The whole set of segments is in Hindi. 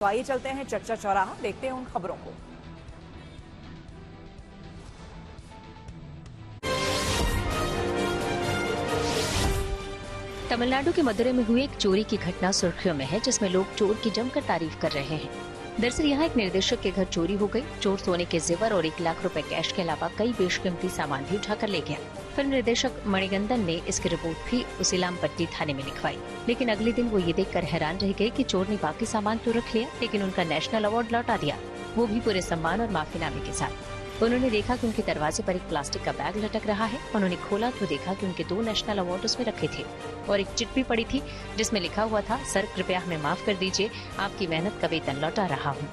तो आइए चलते हैं चर्चा चौराहा, देखते हैं उन खबरों को। तमिलनाडु के मदुरै में हुई एक चोरी की घटना सुर्खियों में है, जिसमें लोग चोर की जमकर तारीफ कर रहे हैं। दरअसल यहाँ एक निर्देशक के घर चोरी हो गई। चोर सोने के जेवर और 1 लाख रुपए कैश के अलावा कई बेशकीमती सामान भी उठाकर ले गया। फिल्म निर्देशक मणिगंदन ने इसकी रिपोर्ट भी उसिलामपट्टी थाने में लिखवाई, लेकिन अगले दिन वो ये देखकर हैरान रह गए कि चोर ने बाकी सामान तो रख लिया, लेकिन उनका नेशनल अवार्ड लौटा दिया, वो भी पूरे सम्मान और माफीनामे के साथ। उन्होंने देखा कि उनके दरवाजे पर एक प्लास्टिक का बैग लटक रहा है। उन्होंने खोला तो देखा कि उनके 2 नेशनल अवार्ड उसमें रखे थे और एक चिट्ठी पड़ी थी जिसमें लिखा हुआ था, सर कृपया हमें माफ कर दीजिए, आपकी मेहनत का वेतन लौटा रहा हूँ।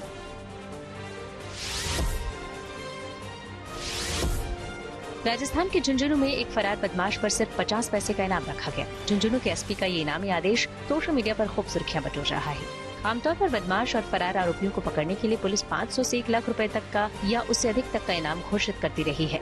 राजस्थान के झुंझुनू में एक फरार बदमाश पर सिर्फ 50 पैसे का इनाम रखा गया। झुंझुनू के एसपी का ये इनामी आदेश सोशल मीडिया पर खूब सुर्खियां बटोर रहा है। आमतौर पर बदमाश और फरार आरोपियों को पकड़ने के लिए पुलिस 500 से 1 लाख रुपए तक का या उससे अधिक तक का इनाम घोषित करती रही है।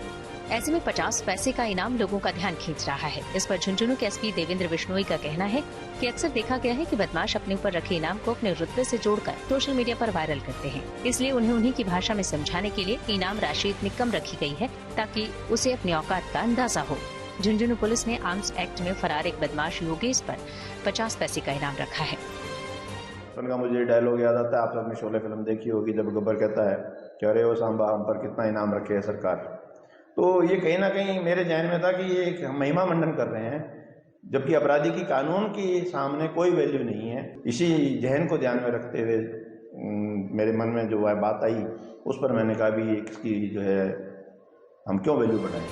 ऐसे में 50 पैसे का इनाम लोगों का ध्यान खींच रहा है। इस पर झुंझुनू के एसपी देवेंद्र बिश्नोई का कहना है कि अक्सर देखा गया है कि बदमाश अपने ऊपर रखे इनाम को अपने रुतबे से जोड़कर सोशल मीडिया पर वायरल करते हैं, इसलिए उन्हें उन्हीं की भाषा में समझाने के लिए इनाम राशि इतनी कम रखी गई है ताकि उसे अपनी औकात का अंदाजा हो। झुंझुनू पुलिस ने आर्म्स एक्ट में फरार एक बदमाश योगेश पर 50 पैसे का इनाम रखा है। उनका मुझे डायलॉग याद आता है, आप सबने शोले फिल्म देखी होगी, जब गब्बर कहता है कि अरे वो सांबा हम पर कितना इनाम रखे है सरकार। तो ये कहीं ना कहीं मेरे ध्यान में था कि ये एक महिमा मंडन कर रहे हैं, जबकि अपराधी की कानून के सामने कोई वैल्यू नहीं है। इसी जहन को ध्यान में रखते हुए मेरे मन में जो बात आई, उस पर मैंने कहा भी इसकी जो है हम क्यों वैल्यू बढ़ाएं।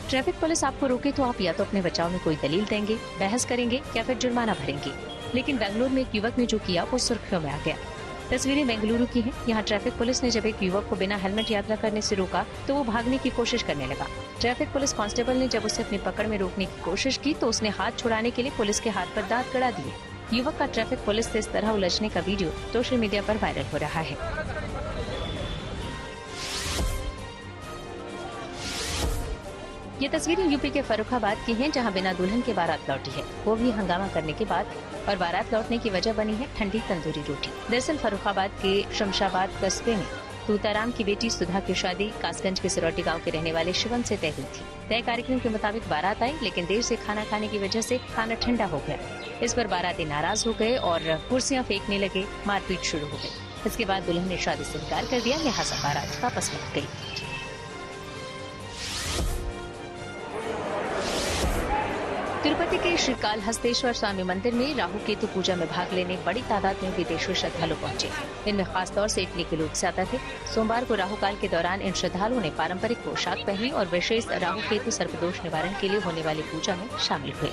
ट्रैफिक पुलिस आपको रोके तो आप या तो अपने बचाव में कोई दलील देंगे, बहस करेंगे या फिर जुर्माना भरेंगे, लेकिन बेंगलुरु में एक युवक ने जो किया वो सुर्खियों में आ गया। तस्वीरें बेंगलुरु की हैं। यहाँ ट्रैफिक पुलिस ने जब एक युवक को बिना हेलमेट यात्रा करने से रोका तो वो भागने की कोशिश करने लगा। ट्रैफिक पुलिस कांस्टेबल ने जब उसे अपनी पकड़ में रोकने की कोशिश की तो उसने हाथ छुड़ाने के लिए पुलिस के हाथ पर दांत गड़ा दिए। युवक का ट्रैफिक पुलिस से इस तरह उलझने का वीडियो सोशल मीडिया पर वायरल हो रहा है। ये तस्वीरें यूपी के फर्रुखाबाद की हैं, जहां बिना दुल्हन के बारात लौटी है, वो भी हंगामा करने के बाद, और बारात लौटने की वजह बनी है ठंडी तंदूरी रोटी। दरअसल फर्रुखाबाद के शमशाबाद कस्बे में तूताराम की बेटी सुधा की शादी कासगंज के सिरौटी गांव के रहने वाले शिवन से तय हुई थी। तय कार्यक्रम के मुताबिक बारात आई, लेकिन देर से खाना खाने की वजह से खाना ठंडा हो गया। इस पर बाराती नाराज हो गए और कुर्सियां फेंकने लगे, मारपीट शुरू हो गई। इसके बाद दुल्हन ने शादी से इनकार कर दिया, लिहाजा बारात वापस लौट गयी। तिरुपति के श्रीकालहस्तेश्वर स्वामी मंदिर में राहु केतु पूजा में भाग लेने बड़ी तादाद में विदेशी श्रद्धालु पहुंचे। इनमें खासतौर से इटली के लोग ज्यादा थे। सोमवार को राहु काल के दौरान इन श्रद्धालुओं ने पारंपरिक पोशाक पहनी और विशेष राहु केतु सर्पदोष निवारण के लिए होने वाली पूजा में शामिल हुए।